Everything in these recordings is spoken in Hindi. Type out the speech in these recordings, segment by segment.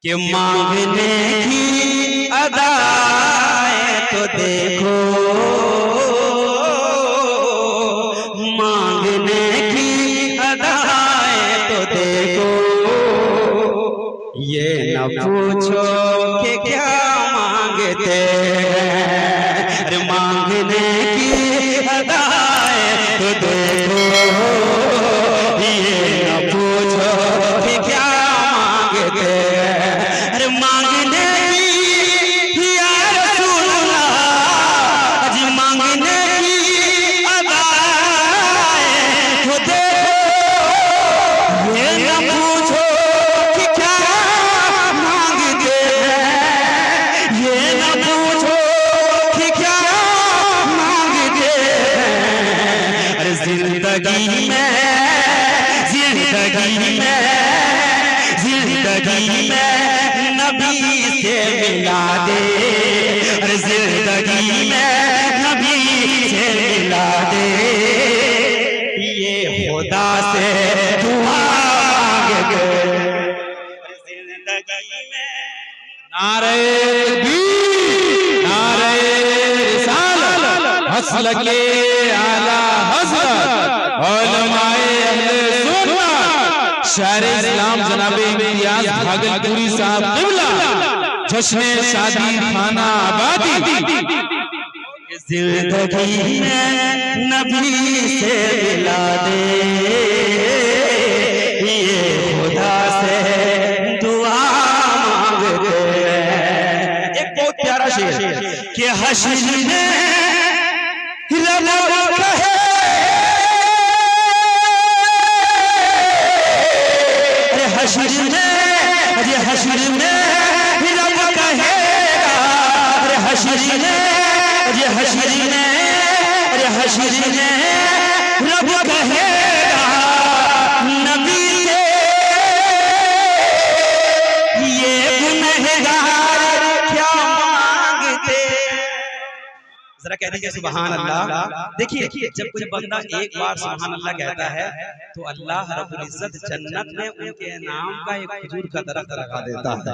कि मांगने की अदाएं तो देखो, मांगने की अदाएं तो देखो, ये न पूछो कि क्या मांगते हैं। अरे मांगने की अदाएं तो देखो, ये न पूछो कि क्या मांगते हैं। अरे मांगने की या रसूल अल्लाह, अजी मांगने की अदाएं तो देखो, ये न पूछो कि क्या मांगते हैं, ये न पूछो कि क्या मांगते हैं। अरे जिंदगी में नबी से मिला दे, अरे जिंदगी में नबी से मिला दे, ये खुदा से दुआ मांगे। जिंदगी में नारे तकबीर, नारे रिसालत, मसलके आला हज़रत उलमाए अहले सुन्नत शायर इस्लाम जनाबे इम्तियाज भागलपुरी साहब क़िबला, जश्न शादी खाना आबादी। जिंदगी में नबी से मिला दे, ये खुदा से दुआ मांगते हैं। एक बहुत प्यारा शेर कि हश्र में रब कहे, हश्र में, अरे हश्र में रब कहेगा, अरे हश्र में, अरे हश्र में, अरे हश्र में रब कहेगा, नबी से ये गुनहगार क्या मांगते। जरा कह दीजिए सुभान अल्लाह। देखिए जब कोई बंदा एक बार सुभान अल्लाह कहता है तो अल्लाह रब्बुल इज्जत जन्नत में उनके नाम का एक खजूर का दरख्त लगा देता है।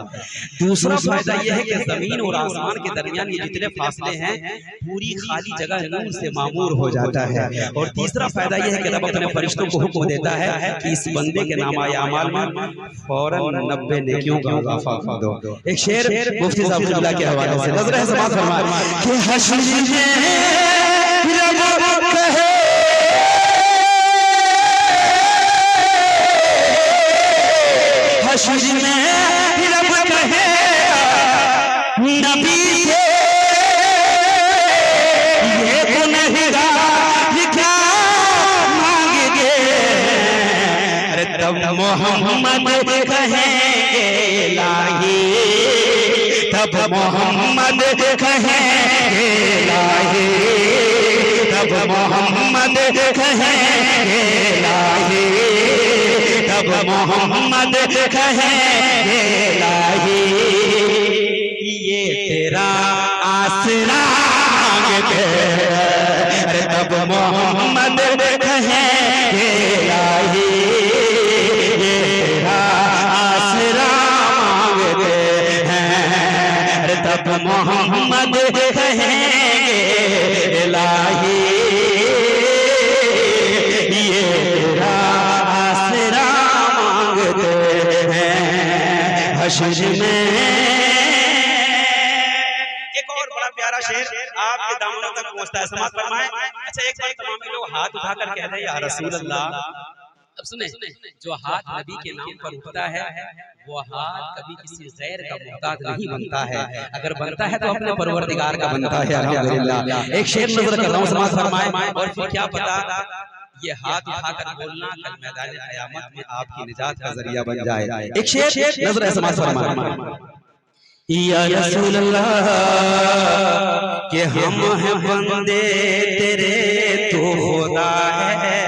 दूसरा फायदा यह है कि जमीन और आसमान के दरमियान ये जितने फासले हैं पूरी खाली जगह नूर से मामूर हो जाता है। और तीसरा फायदा यह है कि रब अपने फरिश्तों को हुक्म देता है कि इस बंदे के नाम अमाल में फौरन 90 नेकियों का इजाफा कर दो। एक शेर मुफ्ती साहब के हवाले से नजर है समाज फरमाए कि हश्र में रब कहे, हश्र में रब कहेगा, नबी से ये गुनहगार क्या मांगेंगे। अरे तब मोहम्मद कहेंगे लाही, तब मोहम्मद कहेंगे लाही, तब मोहम्मद कहेंगे लाही, तब मोहम्मद कहेंगे लाही, ये तेरा आसरा मांगते हैं। अरे तब मोहम्मद कहेंगे लाही, ये तेरा आसरा मांगते हैं। अरे तब मोहम्मद कहेंगे लाही, ये तेरा आसरा मांगते हैं हश्र में। एक और बड़ा प्यारा शेर आपके दामनों तक पहुंचता है, समाज फरमाए। अच्छा एक बार तमाम लोग हाथ उठाकर कह रहे हैं या रसूल अल्लाह। अब सुने, जो हाथ नबी के नाम पर उठता है वो हाथ कभी किसी गैर का मुहताज नहीं बनता है, अगर बनता है तो अपने परवरदिगार का बनता है। अल्हम्दुलिल्लाह। एक शेर नजर कर रहा हूं, समाज फरमाए। और फिर क्या पता ये हाथ उठाकर बोलना कल मैदान क़यामत में आपकी निजात का जरिया बन जाए। एक शेर नजर है, समाज फरमाए। या रसूल अल्लाह कि हम हैं बंदे तेरे, तो खुदा है,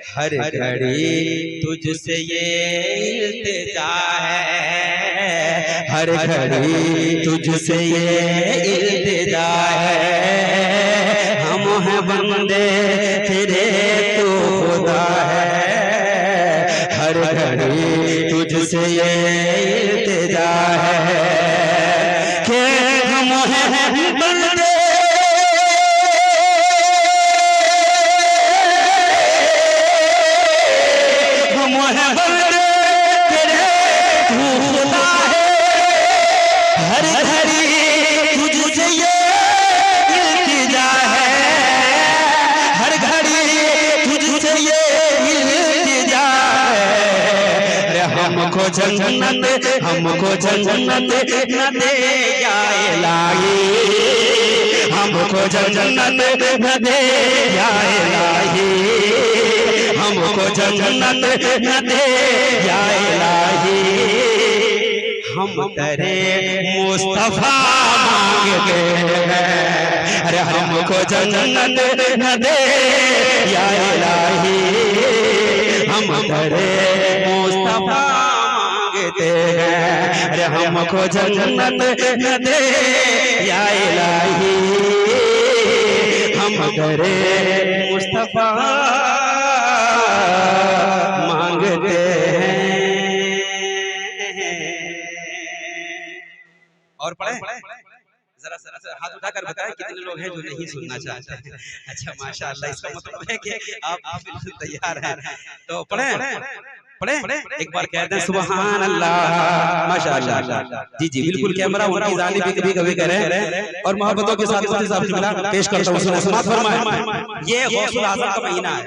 हर घड़ी तुझसे ये इल्तिजा है, हर घड़ी तुझसे ये इल्तिजा है। हम हैं बंदे तेरे तो खुदा है, हर घड़ी तुझसे ये जा है कि हम हैं बंदे हमको जन्नत न दे जाए लाए, हमको जन्नत न दे जाए लाए, हमको जन्नत न दे जाए लाए। हम तेरे मुस्तफा मांगते हैं, अरे हमको जन्नत न दे जाए लाए, हम तेरे मुस्तफा अरे हमको जन्नत न दे या इलाही, हम तेरे मुस्तफा मांगते हैं। और पढ़े जरा जरा हाथ उठाकर बताएं कितने लोग हैं जो नहीं सुनना चाहते हैं। अच्छा माशाअल्लाह, इसका मतलब है कि आप बिल्कुल तैयार हैं। तो पढ़े एक बार कहते हैं सुभान अल्लाह माशाअल्लाह। जी जी बिल्कुल, कैमरा उनकी जानिब भी कभी करें और मोहब्बतों के साथ पेश करता हूं। समाअत फरमाएं। ये गौसुल आज़म का महीना है,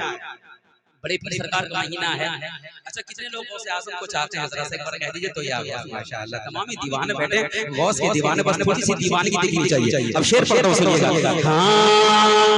बड़े पीर सरकार का महीना है। अच्छा कितने लोग गौस आज़म को चाहते हैं, जरा से एक बार कह दीजिए तो यार माशाअल्लाह। तमाम दीवाने बैठे, गौस के दीवाने, बस थोड़ी सी दीवानगी दिखनी चाहिए। अब शेर पढ़ता हूं, सुनिएगा। हाँ